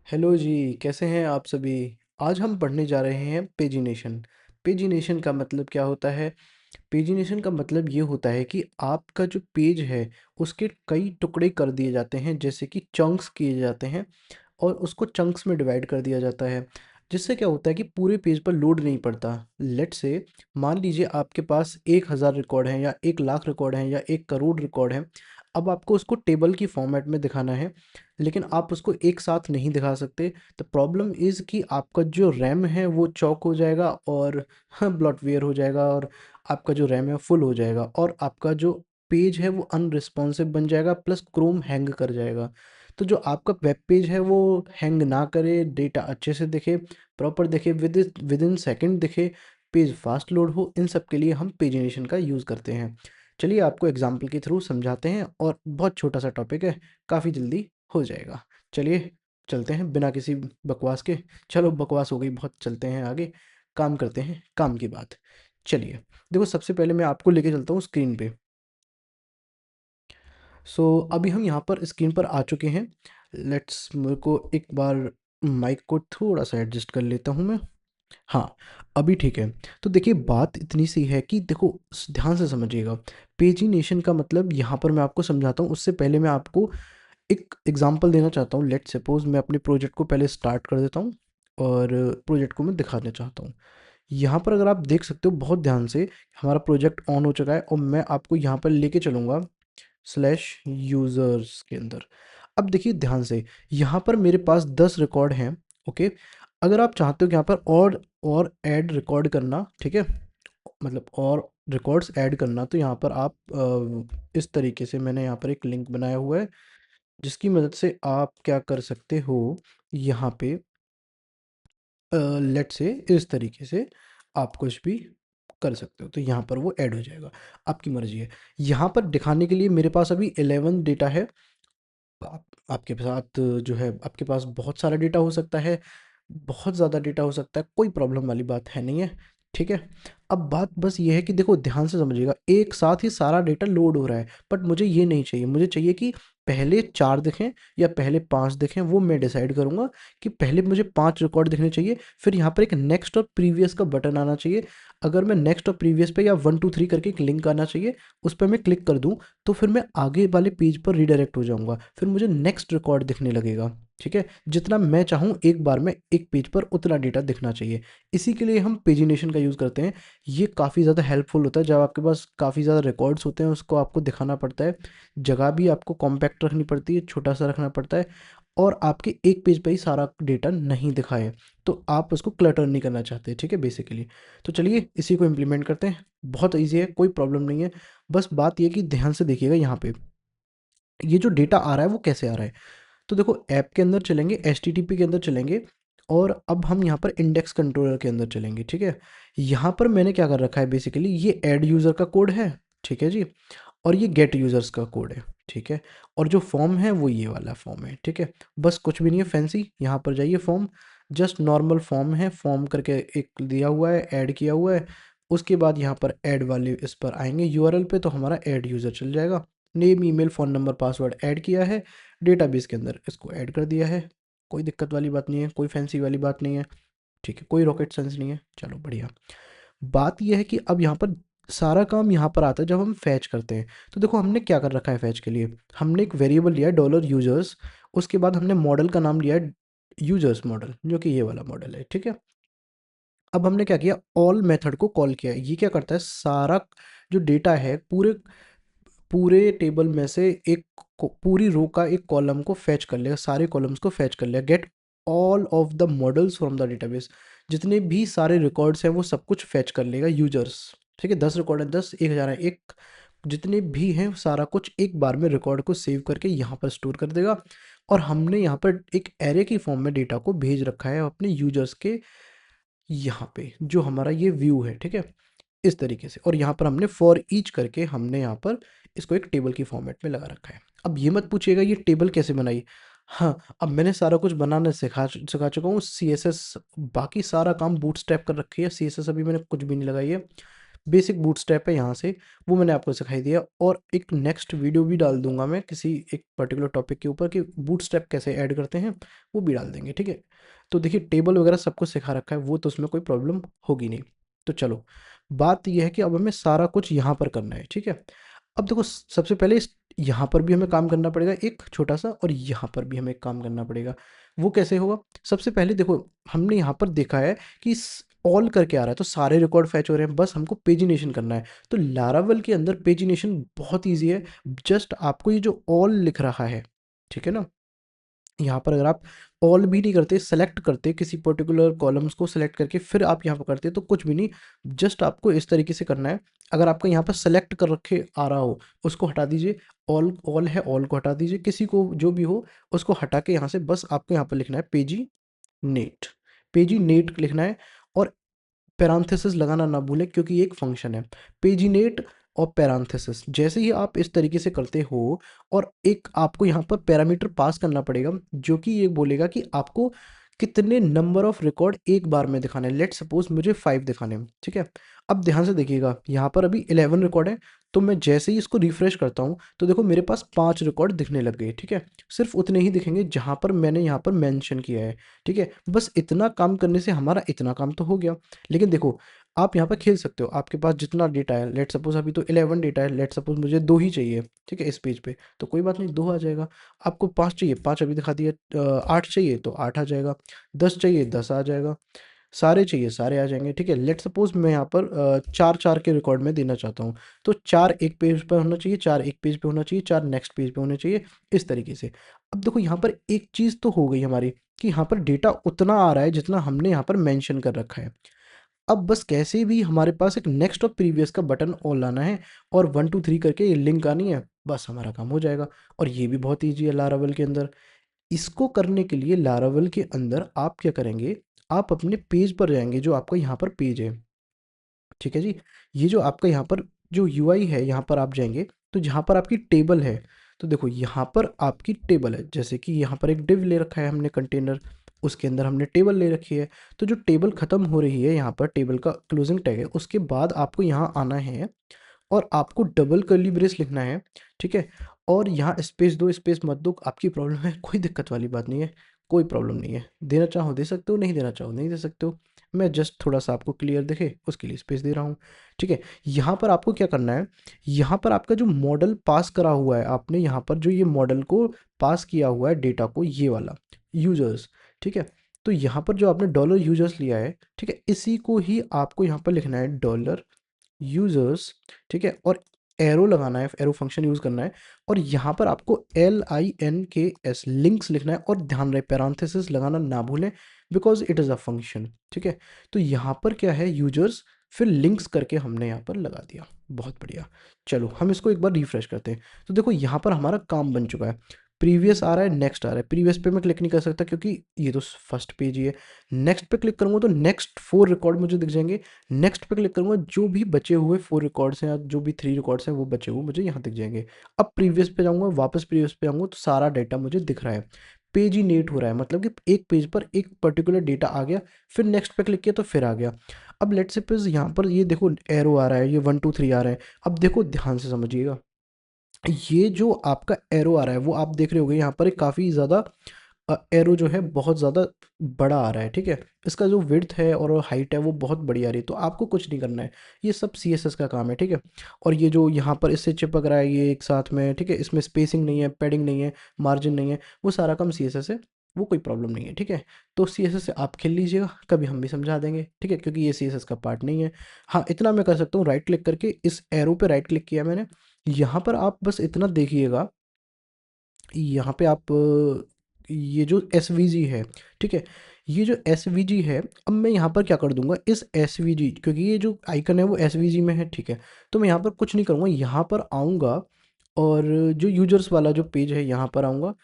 Hello जी, कैसे हैं आप सभी? आज हम पढ़ने जा रहे हैं पेजिनेशन। पेजिनेशन का मतलब क्या होता है? पेजिनेशन का मतलब ये होता है कि आपका जो पेज है, उसके कई टुकड़े कर दिए जाते हैं, जैसे कि चंक्स किए जाते हैं और उसको चंक्स में डिवाइड कर दिया जाता है। जिससे क्या होता है कि पूरे पेज पर लोड नहीं पड़ता। लेट्स से मान लीजिए आपके पास 1000 रिकॉर्ड हैं या 1 लाख रिकॉर्ड हैं या 1 करोड़ रिकॉर्ड हैं। अब आपको उसको टेबल की फॉर्मेट में दिखाना है, लेकिन आप उसको एक साथ नहीं दिखा सकते। द प्रॉब्लम इज़ कि आपका जो रैम है वो चौक हो जाएगा और ब्लॉटवेयर हो जाएगा, और आपका जो रैम है फुल हो जाएगा, और आपका जो पेज है वो अनरिस्पॉन्सिव बन जाएगा, प्लस क्रोम हैंग कर जाएगा। तो जो आपका वेब पेज है वो हैंग ना करे, डेटा अच्छे से दिखे, प्रॉपर दिखे, विद इन सेकेंड दिखे, पेज फास्ट लोड हो, इन सब के लिए हम पेजिनेशन का यूज़ करते हैं। चलिए आपको एग्जाम्पल के थ्रू समझाते हैं, और बहुत छोटा सा टॉपिक है, काफ़ी जल्दी हो जाएगा। चलिए चलते हैं बिना किसी बकवास के। चलो बकवास हो गई बहुत, चलते हैं आगे, काम करते हैं काम की बात। चलिए देखो, सबसे पहले मैं आपको लेके चलता हूँ स्क्रीन पे। अभी हम यहाँ पर स्क्रीन पर आ चुके हैं। लेट्स, मेरे को एक बार माइक को थोड़ा सा एडजस्ट कर लेता हूँ मैं। हाँ, अभी ठीक है। तो देखिए बात इतनी सी है कि देखो, ध्यान से समझिएगा। पेजिनेशन का मतलब यहाँ पर मैं आपको समझाता हूँ, उससे पहले मैं आपको एक एग्जांपल देना चाहता हूँ। लेट्स सपोज मैं अपने प्रोजेक्ट को पहले स्टार्ट कर देता हूँ और प्रोजेक्ट को मैं दिखाना चाहता हूँ। यहाँ पर अगर आप देख सकते हो बहुत ध्यान से, हमारा प्रोजेक्ट ऑन हो चुका है और मैं आपको यहाँ पर लेके चलूँगा स्लैश यूज़र्स के अंदर। अब देखिए ध्यान से, यहाँ पर मेरे पास 10 रिकॉर्ड हैं। ओके, अगर आप चाहते हो कि यहाँ पर और ऐड रिकॉर्ड करना, ठीक है, मतलब और रिकॉर्ड्स ऐड करना, तो यहाँ पर आप इस तरीके से मैंने यहाँ पर एक लिंक बनाया हुआ है, जिसकी मदद से आप क्या कर सकते हो, यहाँ पे लेट्स से इस तरीके से आप कुछ भी कर सकते हो, तो यहाँ पर वो ऐड हो जाएगा। आपकी मर्जी है। यहाँ पर दिखाने के लिए मेरे पास अभी 11 डेटा है। आपके साथ जो है, आपके पास बहुत सारा डेटा हो सकता है, बहुत ज़्यादा डेटा हो सकता है, कोई प्रॉब्लम वाली बात है नहीं है। ठीक है, अब बात बस ये है कि देखो ध्यान से समझिएगा, एक साथ ही सारा डेटा लोड हो रहा है, बट मुझे ये नहीं चाहिए। मुझे चाहिए कि पहले 4 दिखें या पहले 5 दिखें, वो मैं डिसाइड करूँगा कि पहले मुझे 5 रिकॉर्ड दिखने चाहिए। फिर यहाँ पर एक नेक्स्ट और प्रीवियस का बटन आना चाहिए। अगर मैं नेक्स्ट और प्रीवियस पे या 1 2 3 करके एक लिंक आना चाहिए, उस पर मैं क्लिक कर दूँ, तो फिर मैं आगे वाले पेज पर रीडायरेक्ट हो जाऊँगा, फिर मुझे नेक्स्ट रिकॉर्ड दिखने लगेगा। ठीक है, जितना मैं चाहूँ एक बार में एक पेज पर उतना डेटा दिखना चाहिए। इसी के लिए हम पेजिनेशन का यूज़ करते हैं। ये काफ़ी ज़्यादा हेल्पफुल होता है जब आपके पास काफ़ी ज़्यादा रिकॉर्ड्स होते हैं, उसको आपको दिखाना पड़ता है, जगह भी आपको कॉम्पैक्ट रखनी पड़ती है, छोटा सा रखना पड़ता है, और आपके एक पेज पे ही सारा डेटा नहीं दिखाए, तो आप उसको क्लटर नहीं करना चाहते। ठीक है, बेसिकली। तो चलिए इसी को इम्प्लीमेंट करते हैं। बहुत ईजी है, कोई प्रॉब्लम नहीं है। बस बात ये कि ध्यान से देखिएगा, यहाँ पे ये जो डेटा आ रहा है वो कैसे आ रहा है। तो देखो, ऐप के अंदर चलेंगे, HTTP के अंदर चलेंगे, और अब हम यहाँ पर इंडेक्स कंट्रोलर के अंदर चलेंगे। ठीक है, यहाँ पर मैंने क्या कर रखा है, बेसिकली ये ऐड यूज़र का कोड है। ठीक है जी, और ये गेट यूज़र्स का कोड है। ठीक है, और जो फॉर्म है वो ये वाला फॉर्म है। ठीक है, बस कुछ भी नहीं है फैंसी। यहाँ पर जाइए, फॉर्म, जस्ट नॉर्मल फॉर्म है, फॉर्म करके एक दिया हुआ है, ऐड किया हुआ है। उसके बाद यहाँ पर ऐड वाले इस पर आएंगे URL पे, तो हमारा ऐड यूज़र चल जाएगा। Name, email, phone number, password add किया है, डेटाबेस के अंदर इसको ऐड कर दिया है। कोई दिक्कत वाली बात नहीं है, कोई फैंसी वाली बात नहीं है। ठीक है, कोई रॉकेट साइंस नहीं है। चलो बढ़िया। बात यह है कि अब यहाँ पर सारा काम यहाँ पर आता है जब हम फैच करते हैं। तो देखो हमने क्या कर रखा है फैच के लिए, हमने एक वेरिएबल लिया है $यूजर्स। उसके बाद हमने मॉडल का नाम लिया है यूजर्स मॉडल, जो कि ये वाला मॉडल है। ठीक है, अब हमने क्या किया, ऑल मेथड को कॉल किया। ये क्या करता है, सारा जो डेटा है पूरे पूरे टेबल में से एक पूरी रो का एक कॉलम को फैच कर लेगा, सारे कॉलम्स को फैच कर लेगा। Get all of the models from the database, जितने भी सारे रिकॉर्ड्स हैं वो सब कुछ फैच कर लेगा यूजर्स। ठीक है, 10 रिकॉर्ड है, 10, 1000 है, एक, जितने भी हैं सारा कुछ एक बार में रिकॉर्ड को सेव करके यहाँ पर स्टोर कर देगा। और हमने यहाँ पर एक एरे की फॉर्म में डेटा को भेज रखा है अपने यूजर्स के यहाँ पे, जो हमारा ये व्यू है। ठीक है, इस तरीके से, और यहाँ पर हमने फॉर ईच करके हमने यहाँ पर इसको एक टेबल की फॉर्मेट में लगा रखा है। अब ये मत पूछिएगा ये टेबल कैसे बनाई। हाँ, अब मैंने सारा कुछ बनाना सिखा चुका हूँ। CSS बाकी सारा काम बूटस्ट्रैप कर रखी है, CSS अभी मैंने कुछ भी नहीं लगाई है। बेसिक बूटस्ट्रैप है यहाँ से, वो मैंने आपको सिखाई दिया। और एक नेक्स्ट वीडियो भी डाल दूंगा मैं किसी एक पर्टिकुलर टॉपिक के ऊपर कि बूटस्ट्रैप कैसे ऐड करते हैं, वो भी डाल देंगे, ठीक है। तो देखिए टेबल वगैरह सब कुछ सिखा रखा है, वो तो उसमें कोई प्रॉब्लम होगी नहीं। तो चलो, बात यह है कि अब हमें सारा कुछ यहाँ पर करना है, ठीक है। अब देखो सबसे पहले यहाँ पर भी हमें काम करना पड़ेगा एक छोटा सा, और यहाँ पर भी हमें एक काम करना पड़ेगा। वो कैसे होगा? सबसे पहले देखो, हमने यहाँ पर देखा है कि ऑल करके आ रहा है, तो सारे रिकॉर्ड फैच हो रहे हैं, बस हमको पेजिनेशन करना है। तो लारावल के अंदर पेजिनेशन बहुत ईजी है। जस्ट आपको ये जो ऑल लिख रहा है, ठीक है ना, यहाँ पर अगर आप ऑल भी नहीं करते, सेलेक्ट करते किसी पर्टिकुलर कॉलम्स को सेलेक्ट करके फिर आप यहाँ पर करते, तो कुछ भी नहीं, जस्ट आपको इस तरीके से करना है। अगर आपका यहाँ पर सेलेक्ट कर रखे आ रहा हो, उसको हटा दीजिए। ऑल ऑल है, ऑल को हटा दीजिए, किसी को जो भी हो उसको हटा के यहाँ से बस आपको यहाँ पर लिखना है पेजी नेट, पेजी नेट लिखना है। और पैरांथेसिस लगाना ना भूलें, क्योंकि ये एक फंक्शन है पेजिनेट और पैरांथेसिस। जैसे ही आप इस तरीके से करते हो, और एक आपको यहाँ पर पैरामीटर पास करना पड़ेगा जो कि ये बोलेगा कि आपको कितने नंबर ऑफ रिकॉर्ड एक बार में दिखाने हैं। लेट सपोज मुझे 5 दिखाने हैं, ठीक है। अब ध्यान से देखिएगा, यहाँ पर अभी 11 रिकॉर्ड है, तो मैं जैसे ही इसको रिफ्रेश करता हूँ तो देखो मेरे पास 5 रिकॉर्ड दिखने लग गए, ठीक है। सिर्फ उतने ही दिखेंगे जहाँ पर मैंने यहाँ पर मेंशन किया है, ठीक है। बस इतना काम करने से हमारा इतना काम तो हो गया। लेकिन देखो, आप यहाँ पर खेल सकते हो, आपके पास जितना डेटा है, लेट सपोज अभी तो 11 डेटा है, लेट सपोज मुझे 2 ही चाहिए, ठीक है, इस पेज पे, तो कोई बात नहीं, 2 आ जाएगा। आपको 5 चाहिए, 5 अभी दिखा दिया, 8 चाहिए तो 8 आ जाएगा, 10 चाहिए 10 आ जाएगा, सारे चाहिए सारे आ जाएंगे, ठीक है। लेट सपोज मैं यहाँ पर 4 के रिकॉर्ड में देना चाहता हूँ, तो 4 एक पेज पर होना चाहिए, 4 एक पेज पे होना चाहिए, 4 नेक्स्ट पेज पे होने चाहिए, इस तरीके से। अब देखो यहाँ पर एक चीज़ तो हो गई हमारी, कि यहाँ पर डेटा उतना आ रहा है जितना हमने यहाँ पर मेंशन कर रखा है। अब बस कैसे भी हमारे पास एक नेक्स्ट और प्रीवियस का बटन और लाना है, और 1 2 3 करके ये लिंक आनी है, बस हमारा काम हो जाएगा। और ये भी बहुत ईजी है लारावल के अंदर। इसको करने के लिए लारावल के अंदर आप क्या करेंगे, आप अपने पेज पर जाएंगे, जो आपका यहाँ पर पेज है, ठीक है जी। ये जो आपका यहाँ पर जो यूआई है, यहाँ पर आप जाएंगे, तो जहाँ पर आपकी टेबल है, तो देखो यहाँ पर आपकी टेबल है, जैसे कि यहाँ पर एक डिव ले रखा है हमने कंटेनर, उसके अंदर हमने टेबल ले रखी है। तो जो टेबल खत्म हो रही है, यहाँ पर टेबल का क्लोजिंग टैग है, उसके बाद आपको यहाँ आना है, और आपको डबल कर्ली ब्रेस लिखना है, ठीक है। और यहाँ स्पेस दो स्पेस मत दो, आपकी प्रॉब्लम है, कोई दिक्कत वाली बात नहीं है, कोई प्रॉब्लम नहीं है। देना चाहो दे सकते हो, नहीं देना चाहो नहीं दे सकते हो। मैं जस्ट थोड़ा सा आपको क्लियर दिखे उसके लिए स्पेस दे रहा हूँ, ठीक है। यहाँ पर आपको क्या करना है, यहाँ पर आपका जो मॉडल पास करा हुआ है, आपने यहाँ पर जो ये मॉडल को पास किया हुआ है डेटा को, ये वाला यूजर्स, ठीक है। तो यहाँ पर जो आपने डॉलर यूजर्स लिया है, ठीक है, इसी को ही आपको यहाँ पर लिखना है डॉलर यूजर्स, ठीक है। और एरो लगाना है, एरो फंक्शन यूज करना है, और यहाँ पर आपको LINKS लिंक्स लिखना है, और ध्यान रहे पैरांथेसिस लगाना ना भूलें, because it is a function, ठीक है। तो यहाँ पर क्या है, यूजर्स, फिर लिंक्स करके हमने यहाँ पर लगा दिया, बहुत बढ़िया। चलो हम इसको एक बार रिफ्रेश करते हैं, तो देखो यहाँ पर हमारा काम बन चुका है। प्रीवियस आ रहा है, नेक्स्ट आ रहा है, प्रीवियस पे मैं क्लिक नहीं कर सकता क्योंकि ये तो फर्स्ट पेज ही है। नेक्स्ट पे क्लिक करूंगा तो नेक्स्ट 4 रिकॉर्ड मुझे दिख जाएंगे। नेक्स्ट पे क्लिक करूंगा, जो भी बचे हुए 4 रिकॉर्ड्स हैं, या जो भी 3 रिकॉर्ड्स हैं वो बचे हुए मुझे यहाँ दिख जाएंगे। अब प्रीवियस पे जाऊंगा, वापस प्रीवियस पे आऊंगा, तो सारा डेटा मुझे दिख रहा है, पेज ही नेट हो रहा है, मतलब कि एक पेज पर एक पर्टिकुलर डेटा आ गया, फिर नेक्स्ट पे क्लिक किया तो फिर आ गया। अब लेट सपोज यहाँ पर ये देखो एरो आ रहा है, ये 1 2 3 आ रहा है। अब देखो ध्यान से समझिएगा, ये जो आपका एरो आ रहा है वो आप देख रहे होगे, यहाँ पर एक काफ़ी ज़्यादा एरो जो है बहुत ज़्यादा बड़ा आ रहा है, ठीक है। इसका जो विड्थ है और हाइट है वो बहुत बड़ी आ रही है, तो आपको कुछ नहीं करना है, ये सब CSS का काम है, ठीक है। और ये जो यहाँ पर इससे चिपक रहा है ये एक साथ में, ठीक है, इसमें स्पेसिंग नहीं है, पैडिंग नहीं है, मार्जिन नहीं है, वो सारा काम CSS है, वो कोई प्रॉब्लम नहीं है, ठीक है। तो CSS से आप खेल लीजिएगा, कभी हम भी समझा देंगे, ठीक है, क्योंकि ये CSS का पार्ट नहीं है। हाँ, इतना मैं कर सकता हूँ, राइट क्लिक करके इस एरो पे राइट क्लिक किया मैंने, यहाँ पर आप बस इतना देखिएगा, यहाँ पे आप ये जो SVG है, ठीक है, ये जो SVG है, अब मैं यहाँ पर क्या कर दूंगा, इस SVG, क्योंकि ये जो आइकन है वो SVG में है, ठीक है, तो मैं यहाँ पर कुछ नहीं करूँगा, यहाँ पर आऊँगा, और जो यूजर्स वाला जो पेज है यहाँ पर आऊँगा,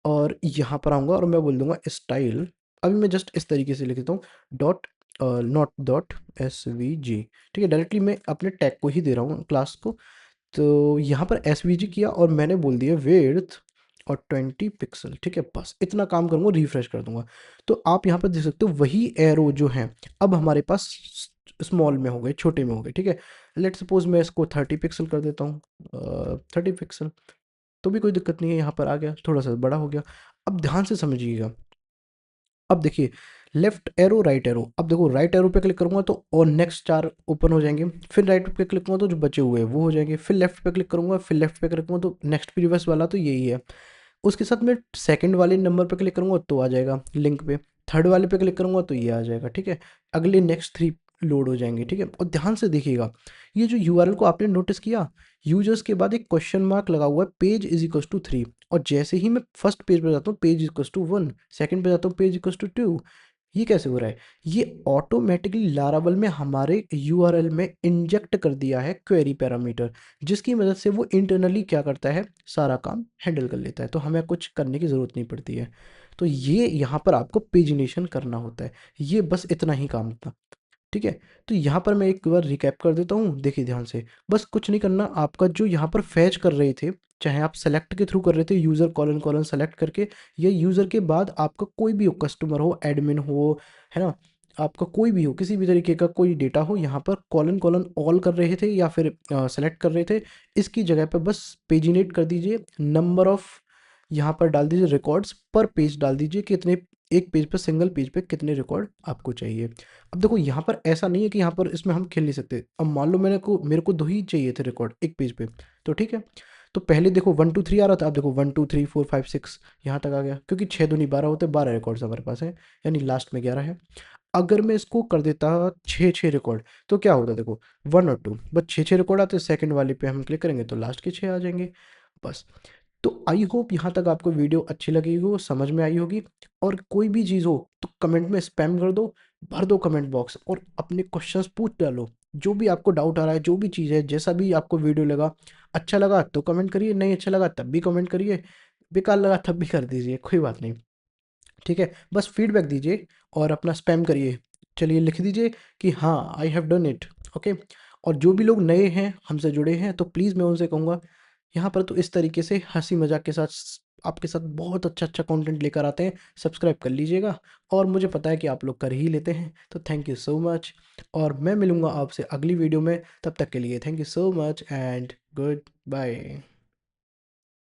और यहाँ पर आऊँगा, और मैं बोल दूंगा स्टाइल। अभी मैं जस्ट इस तरीके से लिख देता हूँ, डॉट नॉट डॉट SVG, ठीक है, डायरेक्टली मैं अपने टैग को ही दे रहा हूँ क्लास को। तो यहाँ पर SVG किया, और मैंने बोल दिया विड्थ और 20 पिक्सल, ठीक है, बस इतना काम करूँगा, रिफ्रेश कर दूंगा। तो आप यहाँ पर देख सकते हो वही एरो जो है अब हमारे पास स्मॉल में हो गए, छोटे में हो गए, ठीक है। लेट सपोज मैं इसको 30 पिक्सल कर देता हूँ, 30 पिक्सल, तो भी कोई दिक्कत नहीं है, यहाँ पर आ गया, थोड़ा सा बड़ा हो गया। अब ध्यान से समझिएगा, अब देखिए लेफ्ट एरो राइट एरो, अब देखो राइट एरो पे क्लिक करूंगा तो और नेक्स्ट 4 ओपन हो जाएंगे, फिर राइट पे क्लिक करूंगा तो जो बचे हुए हैं वो हो जाएंगे, फिर लेफ्ट पे क्लिक करूंगा, फिर लेफ्ट पे क्लिक करूंगा तो नेक्स्ट प्रीवियस वाला तो यही है। उसके साथ मैं सेकंड वाले नंबर पे क्लिक करूंगा तो आ जाएगा लिंक पे, थर्ड वाले पे क्लिक करूंगा तो ये आ जाएगा, ठीक है। अगले नेक्स्ट 3 लोड हो जाएंगे, ठीक है। और ध्यान से देखिएगा, ये जो यूआरएल को आपने नोटिस किया, यूजर्स के बाद एक क्वेश्चन मार्क लगा हुआ है, पेज इज इक्वल टू 3, और जैसे ही मैं फर्स्ट पेज पे जाता हूँ पेज इक्वल टू 1, सेकंड पे जाता हूँ पेज इक्वल टू 2। ये कैसे हो रहा है? ये ऑटोमेटिकली लारावल में हमारे यूआरएल में इंजेक्ट कर दिया है क्वेरी पैरामीटर, जिसकी मदद से वो इंटरनली क्या करता है, सारा काम हैंडल कर लेता है, तो हमें कुछ करने की ज़रूरत नहीं पड़ती है। तो ये यहाँ पर आपको पेजिनेशन करना होता है, ये बस इतना ही काम था, ठीक है। तो यहाँ पर मैं एक बार रिकैप कर देता हूँ, देखिए ध्यान से, बस कुछ नहीं करना, आपका जो यहाँ पर फैच कर रहे थे, चाहे आप सेलेक्ट के थ्रू कर रहे थे, यूज़र कॉलन कॉलन सेलेक्ट करके, या यूज़र के बाद आपका कोई भी हो, कस्टमर हो, एडमिन हो, है ना, आपका कोई भी हो, किसी भी तरीके का कोई डेटा हो, यहाँ पर कॉलन कॉलन ऑल कर रहे थे या फिर सेलेक्ट कर रहे थे, इसकी जगह पर बस पेजिनेट कर दीजिए, नंबर ऑफ यहाँ पर डाल दीजिए, रिकॉर्ड्स पर पेज डाल दीजिए, कितने एक पेज पर, सिंगल पेज पे कितने रिकॉर्ड आपको चाहिए। अब देखो यहाँ पर ऐसा नहीं है कि यहाँ पर इसमें हम खेल नहीं सकते, अब मान लो मेरे को 2 ही चाहिए थे रिकॉर्ड एक पेज पे, तो ठीक है। तो पहले देखो 1 2 3 आ रहा था, अब देखो 1 2 3 4 5 6 यहाँ तक आ गया, क्योंकि 6 दूनी 12 होते, 12 रिकॉर्ड्स हमारे पास हैं, यानी लास्ट में 11 है। अगर मैं इसको कर देता 6 रिकॉर्ड, तो क्या होता, देखो 1 और 2 बस 6 रिकॉर्ड आते, सेकंड वाले पे हम क्लिक करेंगे तो लास्ट के 6 आ जाएंगे, बस। तो आई होप यहाँ तक आपको वीडियो अच्छी लगी हो, समझ में आई होगी, और कोई भी चीज़ हो तो कमेंट में स्पैम कर दो, भर दो कमेंट बॉक्स, और अपने क्वेश्चंस पूछ डालो, जो भी आपको डाउट आ रहा है, जो भी चीज़ है, जैसा भी आपको वीडियो लगा, अच्छा लगा तो कमेंट करिए, नहीं अच्छा लगा तब भी कमेंट करिए, बेकार लगा तब भी कर दीजिए, कोई बात नहीं, ठीक है। बस फीडबैक दीजिए और अपना स्पैम करिए, चलिए लिख दीजिए कि हाँ I have done it, okay. और जो भी लोग नए हैं हमसे जुड़े हैं, तो प्लीज़ मैं उनसे कहूँगा, यहाँ पर तो इस तरीके से हंसी मजाक के साथ आपके साथ बहुत अच्छा अच्छा कंटेंट लेकर आते हैं, सब्सक्राइब कर लीजिएगा, और मुझे पता है कि आप लोग कर ही लेते हैं, तो थैंक यू सो मच, और मैं मिलूँगा आपसे अगली वीडियो में, तब तक के लिए thank you so much and good bye.